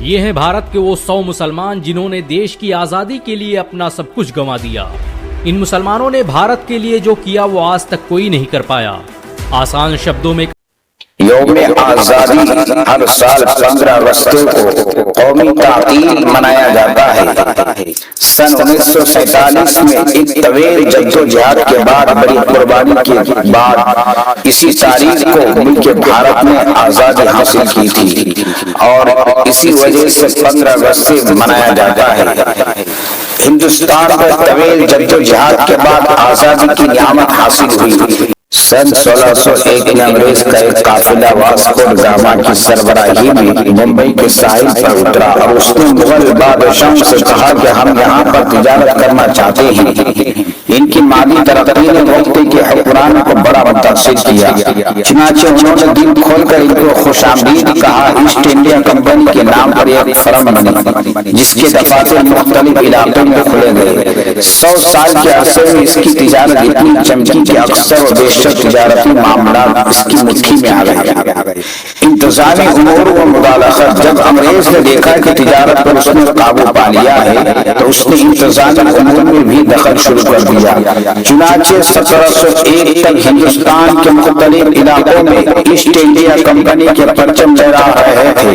یہ ہیں بھارت کے وہ 100 مسلمان جنہوں نے دیش کی آزادی کے لیے اپنا سب کچھ گنوا دیا۔ ان مسلمانوں نے بھارت کے لیے جو کیا وہ آج تک کوئی نہیں کر پایا۔ آسان شبدوں میں یوم آزادی ہر سال 15 اگست کو قومی تعطیل منایا جاتا ہے۔ سن 1947 میں ایک طویل جدوجہد کے بعد بڑی قربانی کے بعد اسی تاریخ کو ملک بھارت نے آزادی حاصل کی تھی اور اسی وجہ سے 15 اگست سے منایا جاتا ہے۔ ہندوستان میں طویل جدوجہد کے بعد آزادی کی نعمت حاصل ہوئی۔ سن 1601 میں انگریز کا ایک قافلہ واسکو دا گاما کی سربراہی میں ممبئی کے ساحل پر اترا اور اس نے مغل بادشاہوں سے کہا کہ ہم یہاں پر تجارت کرنا چاہتے ہیں۔ ان کی مالی ترقی نے وقت کے حکمرانوں کو بڑا متاثر کیا، چنانچہ انہوں نے دل کھول کر ان کو خوش آمدید کہا۔ ایسٹ انڈیا کمپنی کے نام پر ایک فرم بنی جس کے دفاتر مختلف علاقوں میں کھلے گئے۔ 100 سال کے عرصے میں اس کی تجارت اتنی چمکی کہ اکثر و بیشتر تجارتی معاملات اس کی مٹھی میں آ گئے۔ انتظامی امور و مداخلت جب انگریز نے دیکھا کہ تجارت پر اس نے قابو پا لیا ہے تو اس نے انتظامی امور میں بھی دخل شروع کر دیا۔ چنانچہ 1701 تک ہندوستان کے مختلف علاقوں میں ایسٹ انڈیا کمپنی کے پرچم لہرا رہے تھے۔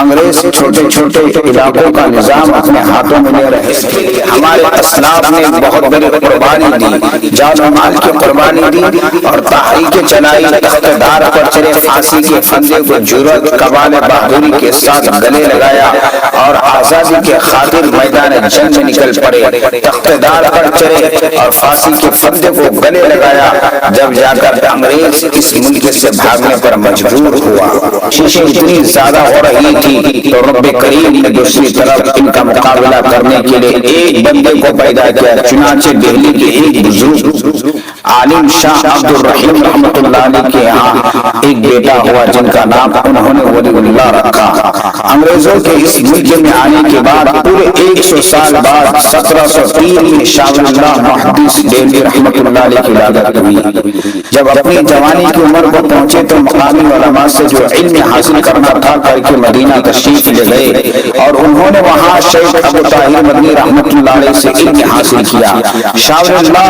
انگریز چھوٹے چھوٹے علاقوں کا نظام اپنے ہاتھوں میں لے رہے تھے۔ ہمارے اسلاف نے بہت بڑی قربانی دی، جان و مال کی قربانی دی اور تحریک چلائی، اقتدار پر چلے، پھانسی کے پھندے کو جرأت کمال بہادری کے ساتھ گلے لگایا اور آزادی کے خاطر میدان جنگ میں نکل پڑے۔ اقتدار پر چلے اور پھانسی کے پھندے کو گلے لگایا، جب جا کر انگریز اس ملک سے بھاگنے پر مجبور ہوا۔ کوششیں اتنی زیادہ ہو رہی تھی تو رب کریم نے دوسری طرف ان کا مقابلہ کرنے کے لیے ایک بندے کو پیدا کیا۔ چنانچہ دہلی کے ایک بزرگ عالم شاہ عبد الرحیم رحمۃ اللہ علیہ کے یہاں ایک بیٹا ہوا جن کا نام انہوں نے ولی اللہ رکھا۔ انگریزوں کے اس ملک میں آنے کے بعد پورے 100 سال بعد 1703 میں شاہ اللہ محدث دہلوی رحمۃ اللہ علیہ کی ولادت ہوئی۔ جب اپنی جوانی کی عمر کو پہنچے تو مقامی علماء سے جو علم حاصل کرنا تھا کر کے مدینہ تشریف لے گئے اور انہوں نے وہاں شیخ ابو طاہر مدنی رحمۃ اللہ علیہ سے علم حاصل کیا۔ شاہ اللہ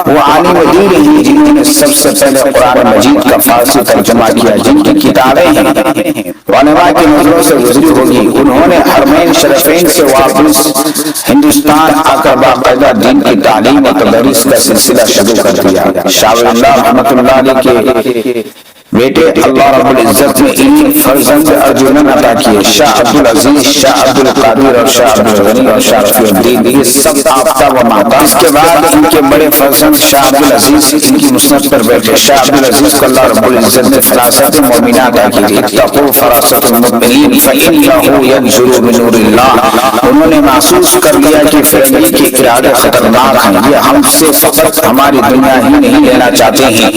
وہ عالم دین ہی جنہوں نے سب سے پہلے قرآن مجید کا فارسی ترجمہ کیا، جن کی کتابیں ہیں علماء کی نظروں سے گزری ہوگی۔ انہوں نے حرمین شریفین سے واپس ہندوستان آ کر باقاعدہ دین کی تعلیم و تدریس کا سلسلہ شروع کر دیا۔ شاہ اللہ رحمۃ اللہ علیہ کے بیٹے اللہ رب العزت نے انہیں فرزند ارجن عطا کیے، شاہ عبد العزیز، شاہ عبد القادر اور شاہ عبد الغنی اور شاہ رفیع الدین، یہ سب آفتہ و ماتا۔ اس کے بعد ان کے بڑے فرزند شاہ عبد العزیز ان کی مسند پر بیٹھے۔ شاہ عبد العزیز کو اللہ رب العزت نے فراست مومنہ عطا کی، اتقوا فراست المؤمنین فإنه ينزل بنور اللہ۔ انہوں نے محسوس کر لیا کہ فرنگی کے ارادے خطرناک ہیں، یہ ہم سے فقط ہماری دنیا ہی نہیں لینا چاہتے ہیں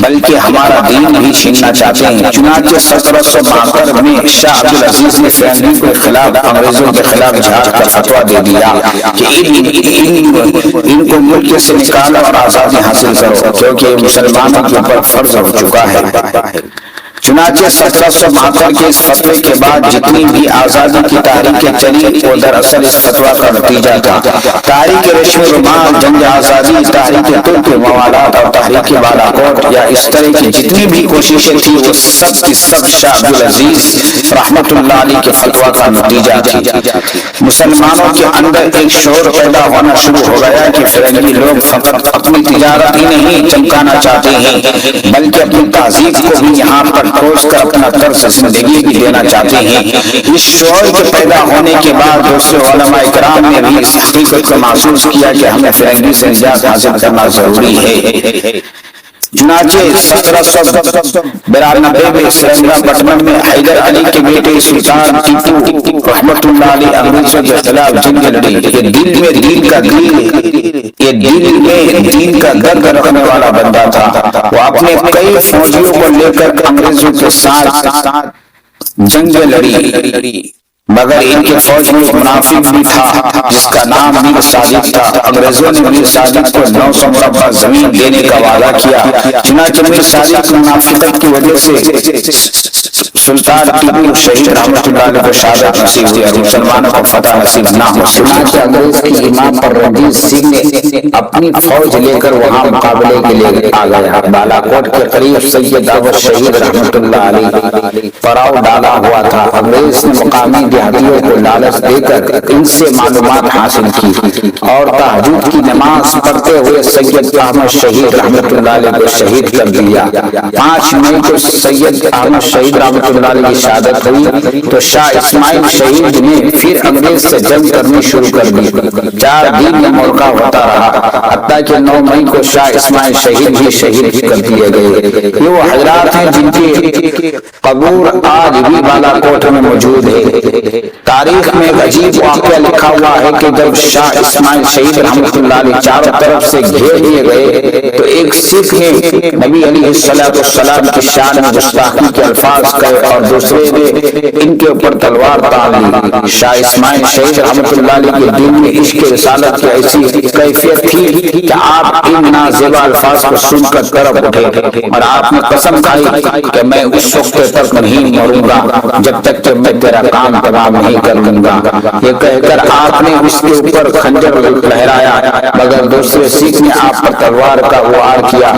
بلکہ ہمارا دین بھی چھیننا چاہتے ہیں۔ چنانچہ 1772 میں شاہ عبد العزیز نے فرنگی کے خلاف انگریزوں کے خلاف جہاد کا فتویٰ دے دیا کہ ان کو ملک سے نکالو اور آزادی حاصل کرو کیونکہ مسلمانوں کے اوپر فرض ہو چکا ہے۔ چنانچہ 1772 کے اس فتوے کے بعد جتنی بھی آزادی کی تحریکیں چلی وہ دراصل اس فتویٰ کا نتیجہ تھا۔ تحریک ریشم رومال، جنگ آزادی، تحریک ترک موالات اور تحریک بالاکوٹ یا اس طرح کی جتنی بھی کوششیں تھی وہ سب کی سب شاہ عبد العزیز رحمۃ اللہ علیہ کے فتویٰ کا نتیجہ تھی۔ مسلمانوں کے اندر ایک شعور پیدا ہونا شروع ہو گیا کہ فرنگی لوگ فقط اپنی تجارت ہی نہیں چمکانا چاہتے ہیں بلکہ اپنی تہذیب کو بھی یہاں پر کھوج کر اپنا طرز زندگی بھی دینا چاہتے ہیں۔ اس شعور کے پیدا ہونے کے بعد دوسرے علماء کرام نے بھی اس حقیقت کو محسوس کیا کہ ہمیں فرنگی سے نجات حاصل کرنا ضروری ہے۔ چنانچہ 1792 میں سرنگا پٹنم میں حیدر علی کے بیٹے سلطان ٹیپو رحمۃ اللہ علیہ انگریزوں کے خلاف جنگ لڑی۔ یہ دل میں دین کا درد رکھنے والا بندہ تھا۔ وہ اپنے کئی فوجیوں کو لے کر انگریزوں کے ساتھ جنگ لڑی مگر ان کے فوج میں ایک منافق بھی تھا جس کا نام میر صادق تھا۔ انگریزوں نے میر صادق کو 900 مربع زمین دینے کا وعدہ کیا، چنانچہ میر صادق منافقت کی وجہ سے سلطان ٹیپو شہید رحمۃ اللہ علیہ کو شہادت نصیب ہوئی اور مسلمانوں کو فتح نصیب نہ ہو سکا۔ انگریز کے امام پر رنجیت سنگھ نے اپنی فوج لے کر وہاں مقابلے کے لیے آ گیا۔ بالاکوٹ کے قریب سید احمد شہید رحمۃ اللہ علیہ پڑاؤ ڈالا ہوا تھا۔ انگریز نے مقامی دیہاتیوں کو لالچ دے کر ان سے معلومات حاصل کی اور تہجد کی نماز پڑھتے ہوئے سید احمد شہید رحمۃ اللہ علیہ کو شہید کر دیا۔ 5 مئی کو سید احمد شہید رحمۃ اللہ علیہ کی شہادت ہوئی تو شاہ اسماعیل شہید نے پھر انگریز سے جنگ کرنی شروع کر دی۔ 4 دن یہ موقع ہوتا رہا حتیٰ کہ 9 مئی کو شاہ اسماعیل شہید بھی شہید کر دیے گئے۔ یہ وہ حضرات ہیں جن کی قبور آج بھی بالاکوٹ میں موجود ہے۔ تاریخ میں ایک عجیب واقعہ لکھا ہوا ہے کہ جب شاہ اسماعیل شہید رحمۃ اللہ علیہ چاروں طرف سے گھیر دیے گئے تو ایک سکھ نے نبی علیہ السلام کی شان میں گستاخی کے الفاظ کہے اور دوسرے نے ان کے اوپر تلوار تان لی۔ شاہ اسماعیل شہید رحمۃ اللہ علیہ کے دل میں عشق رسالت کی ایسی کیفیت تھی کہ آپ ان نازیبا الفاظ کو سن کر طرف اٹھے اور آپ نے قسم کھائی کہ میں اس وقت تک نہیں مروں گا جب تک کہ میں تیرا کام تمام نہیں کر لوں گا۔ یہ کہہ کر آپ نے اس کے اوپر خنجر لہرایا مگر دوسرے سکھ نے آپ پر تلوار کا وار کیا۔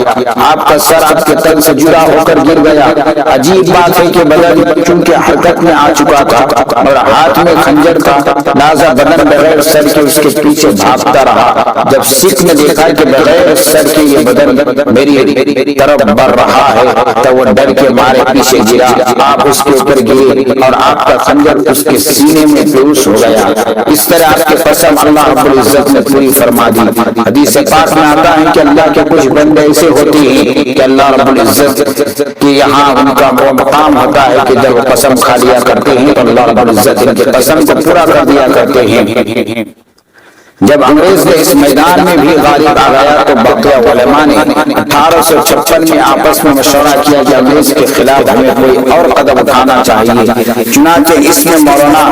آپ کا سر آپ کے تن سے جدا ہو کر گر گیا۔ عجیب بات ہے کہ بدن چونکہ حرکت میں آ چکا تھا اور ہاتھ میں خنجر تھا لہذا بدن بغیر سر کے اس کے پیچھے بھاگتا رہا۔ جب سکھ نے دیکھا کہ بغیر سر کے یہ بدن میری طرف بڑھ رہا ہے تو وہ ڈر کے مارے پیچھے گرا۔ آپ اس کے اوپر گرے اور آپ کا خنجر اس کے سینے میں پیوس ہو گیا۔ اس طرح آپ کے قسم اللہ رب العزت نے پوری فرما دی۔ حدیث پاک میں آتا ہے کہ اللہ کے کچھ بندے ایسے ہوتے ہیں کہ اللہ رب العزت کے یہاں ان کا وہ مقام ہوتا ہے کہ جب وہ قسم کھا لیا کرتے ہیں تو اللہ رب العزت ان کے قسم کو پورا کر دیا کرتے ہیں۔ جب انگریز نے اس میدان میں بھی غالب آ گیا تو بقیہ علماء نے 1856 میں آپس میں مشورہ کیا کہ انگریز کے خلاف ہمیں کوئی اور قدم اٹھانا چاہیے۔ چنانچہ اس میں مولانا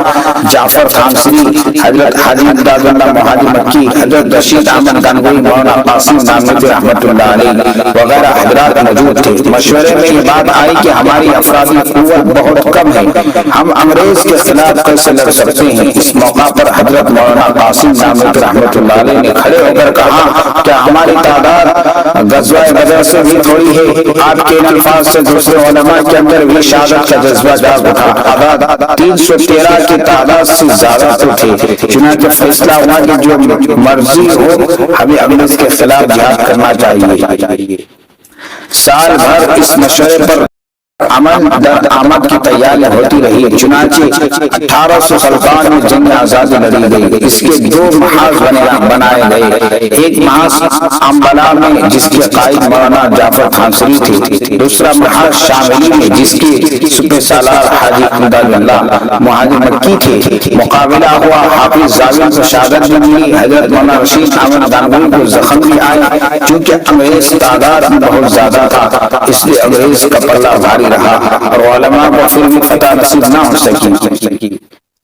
جعفر خامسری، حضرت حاجی امداد اللہ مہاجر مکی، حضرت رشید احمد گنگوئی، مولانا قاسم ناموری رحمۃ اللہ علیہ وغیرہ حضرات موجود تھے۔ مشورے میں یہ بات آئی کہ ہماری افرادی قوت بہت کم ہے، ہم انگریز کے خلاف کیسے لڑ سکتے ہیں۔ اس موقع پر حضرت مولانا قاسم ناموری رحمۃ اللہ علیہ نے کھڑے ہو کر کہا کہ ہماری تعداد غزوہ بدر سے بھی تھوڑی ہے۔ آپ کے الفاظ سے دوسرے علماء کے اندر بھی شہادت کا جذبہ جاگ اٹھا۔ تعداد 313 کی تعداد سے زیادہ تو تھے۔ چنانچہ فیصلہ ہوا کہ جو مرضی ہو ہمیں انگریز کے خلاف جہاد کرنا چاہیے۔ سال بھر اس مشورے پر عمل در آمد کی تیاری ہوتی رہی۔ چنانچہ 1857 میں جنگ آزادی لڑی گئی۔ اس کے 2 محاذ بنائے گئے، ایک محاذ امبلا میں جس کے قائد مولانا جعفر خامسری تھے، دوسرا محاذ شاملی میں جس کے سپہ سالار حاجی امداد اللہ مہاجر مکی تھے۔ مقابلہ ہوا، حافظ زاویہ کو شہادت بھی ملی، حضرت مولانا رشید احمد گنگوئی کو زخم بھی آئے۔ چونکہ انگریز تعداد بہت زیادہ تھا اس لیے انگریز کا پلہ بھاری رہا اور علماء کو پھر بھی فتح نصیب نہ ہو سکی۔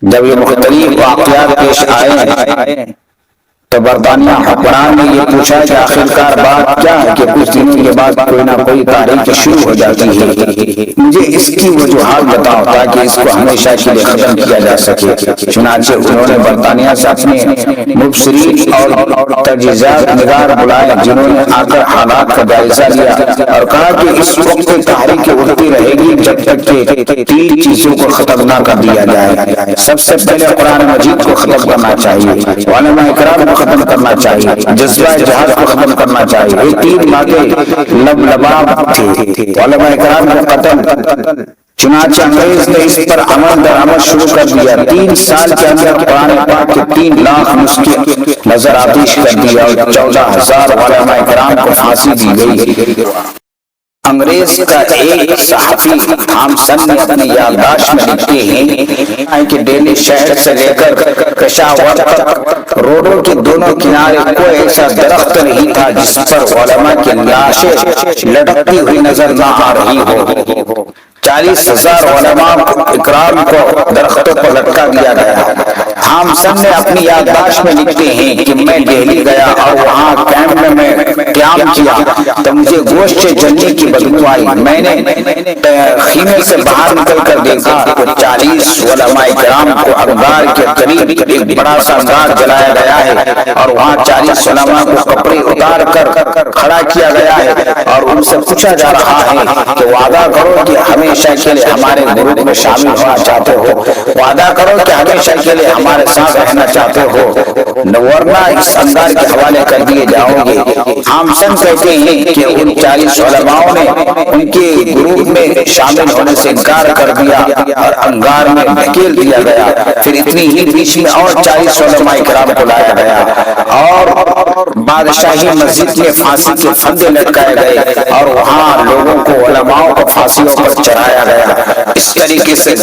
جب یہ مختلف واقعات پیش آئے تو برطانیہ حکمران نے یہ پوچھا کہ آخرکار بات کیا ہے کہ کچھ دنوں کے بعد کوئی نہ کوئی تاریخ شروع ہو جاتی ہے، مجھے اس کی وجوہات بتاؤ تاکہ اس کو ہمیشہ کے لیے ختم کیا جا سکے۔ چنانچہ انہوں نے برطانیہ سے اپنے مبصرین اور تجہیزات نگار بلائے جنہوں نے آ کر حالات کا جائزہ لیا اور کہا کہ اس وقت تحریک اٹھتی رہے گی جب تک کہ 3 چیزوں کو ختم نہ کر دیا جائے۔ سب سے پہلے قرآن مجید کو ختم کرنا چاہیے، علماء کرام کو ختم کرنا چاہیے، جذبہ جہاد کو ختم کرنا چاہیے۔ یہ 3 باتیں لبلباب تھی، علماء کرام کو قتل۔ چنانچہ انگریز نے اس پر عمل درآمد شروع کر دیا۔ 3 سال کے اندر قرآن پاک کے 3 لاکھ نسخے نظر آتش کر دیا اور 14,000 علماء کرام کو پھانسی دی گئی۔ انگریز کا ایک صحافی تھامسن نے اپنی یادداشت میں لکھتے ہیں کہ دہلی شہر سے لے کر پشاور تک روڈوں کے دونوں کنارے کوئی ایسا درخت نہیں تھا جس پر علماء کی لاشیں لٹکتی ہوئی نظر نہ آ رہی ہو۔ 40,000 علماء اکرام کو درختوں پر لٹکا دیا گیا۔ تھامسن نے اپنی یادداشت میں لکھتے ہیں کہ میں دہلی گیا اور وہاں کیمپ میں قیام کیا تو مجھے گوشت جلنے کی بدبو آئی. میں نے خیمے سے باہر نکل کر دیکھا تو 40 علماء کرام کو انگار کے قریب ایک بڑا سا انگار جلایا گیا ہے اور وہاں 40 علماء کو کپڑے اتار کر کھڑا کیا گیا ہے اور ان سے پوچھا جا رہا ہے کہ وعدہ کرو کہ ہمیشہ کے لیے ہمارے گروپ میں شامل ہونا چاہتے ہو, وعدہ کرو کہ ہمیشہ کے لیے ہمارے ساتھ رہنا چاہتے ہو, ورنہ اس انگار کے حوالے کر دیے جاؤ گے. تھامسن کہتے ہیں کہ ان 40 علماءوں نے ان کے گروپ میں شامل ہونے سے انکار کر دیا اور انگار میں دھکیل دیا گیا. پھر اتنی ہی بیچ میں اور 40 علماء کرام کو لایا گیا اور بادشاہی مسجد میں پھانسی کے پھندے لٹکائے گئے اور وہاں لوگوں کو علماء کو پھانسیوں پر چڑھایا گیا. اس طریقے سے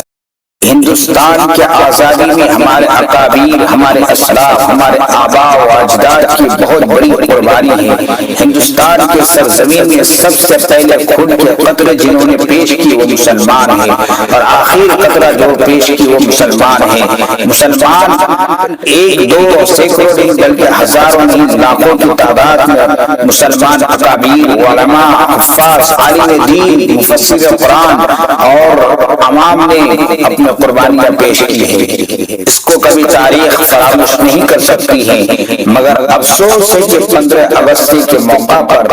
ہندوستان کے آزادی میں ہمارے اکابر, ہمارے اسلاف, ہمارے آباء و اجداد کی بہت بڑی قربانی ہے. ہندوستان کے سرزمین میں سب سے پہلے خون کے قطرے جنہوں نے پیش کی وہ مسلمان ہیں اور آخر قطرہ جو پیش کی وہ مسلمان ہیں. مسلمان ایک دو سینکڑوں نہیں بلکہ ہزاروں نہیں لاکھوں کی تعداد میں مسلمان اکابر, علماء, حفاظ, عالم دین, مفسر قرآن اور عوام نے اپنے قربانیاں پیش کی ہیں. اس کو کبھی تاریخ فراموش نہیں کر سکتی ہے. مگر افسوس ہے کہ 15 اگست کے موقع پر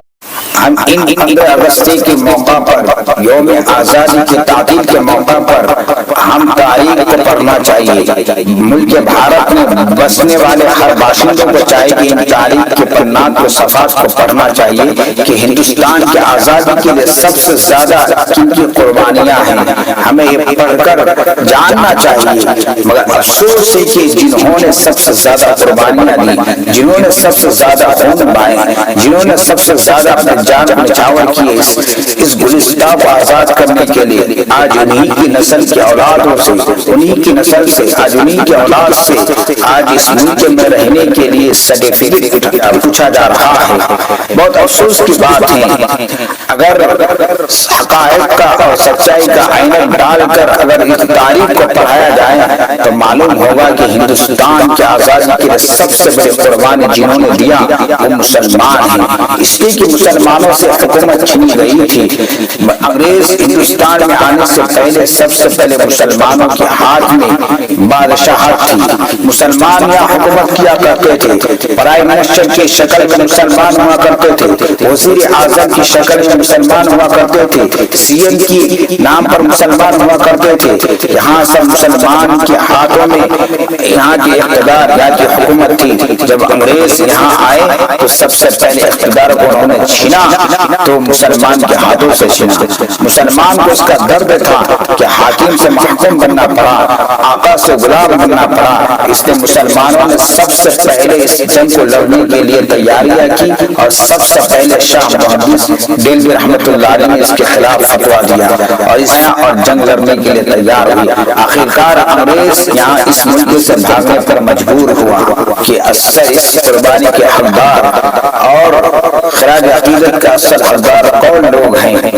ہم ان 15 اگست کے موقع پر یوم آزادی کی تعطیل کے موقع پر ہم تاریخ کو پڑھنا چاہیے. ملک بھارت میں بسنے والے ہر باشندوں کو چاہیے کہ ان تاریخ کے پنات و صفحات کو پڑھنا چاہیے کہ ہندوستان کی آزادی کے لیے سب سے زیادہ کن کی قربانیاں ہیں. ہمیں یہ پڑھ کر جاننا چاہیے. مگر افسوس ہے کہ جنہوں نے سب سے زیادہ قربانیاں دی, جنہوں نے سب سے زیادہ خون بہائے, جنہوں نے سب سے زیادہ اپنے جان نچھاور کیے اس گلستان کو آزاد کرنے کے لیے, آج انہی کی نسل کی اولادوں سے, انہی کی نسل سے, آج انہی کی اولاد سے آج اس ملک میں رہنے کے لیے سرٹیفکیٹ پوچھا جا رہا ہے. بہت افسوس کی بات ہے. اگر حقائق کا اور سچائی کا آئینہ ڈال کر اگر اس تاریخ کو پڑھایا جائے تو معلوم ہوگا کہ ہندوستان کی آزادی کے لیے سب سے بڑے قربانی جنہوں نے دیا وہ مسلمان ہیں. اس لیے کہ مسلمانوں سے حکومت چھینی گئی تھی. انگریز ہندوستان میں آنے سے پہلے سب سے پہلے مسلمانوں کے ہاتھ میں بادشاہت تھی. مسلمان یہاں حکومت کیا کرتے تھے. پرائم منسٹر کی شکل میں مسلمان ہوا کرتے تھے, وزیر اعظم کی شکل میں مسلمان ہوا کرتے تھے, سی ایم کی نام پر مسلمان ہوا کرتے تھے. یہاں سب مسلمان کے ہاتھوں میں یہاں کی اقتدار, یہاں کی حکومت تھی. جب انگریز یہاں آئے تو سب سے پہلے اقتدار کو انہوں نے چھینا تو مسلمان کے ہاتھوں سے چھینا. مسلمان کو اس کا درد تھا کہ حاکم سے محکوم بننا پڑا, آقا سے غلام بننا پڑا. اس نے مسلمانوں نے سب سے پہلے اس جنگ کو لڑنے کے لیے تیاریاں کی اور سب سے پہلے شاہ محمد دہلوی رحمۃ اللہ علیہ نے اس کے خلاف فتویٰ دیا اور جنگ لڑنے کے لیے تیار ہوئی. آخرکار انگریز یہاں اس ملک سے بھاگنے پر مجبور ہوا کہ اثر اس قربانی کے حقدار اور خراج عقیدت کا اصل حقدار کون لوگ ہیں.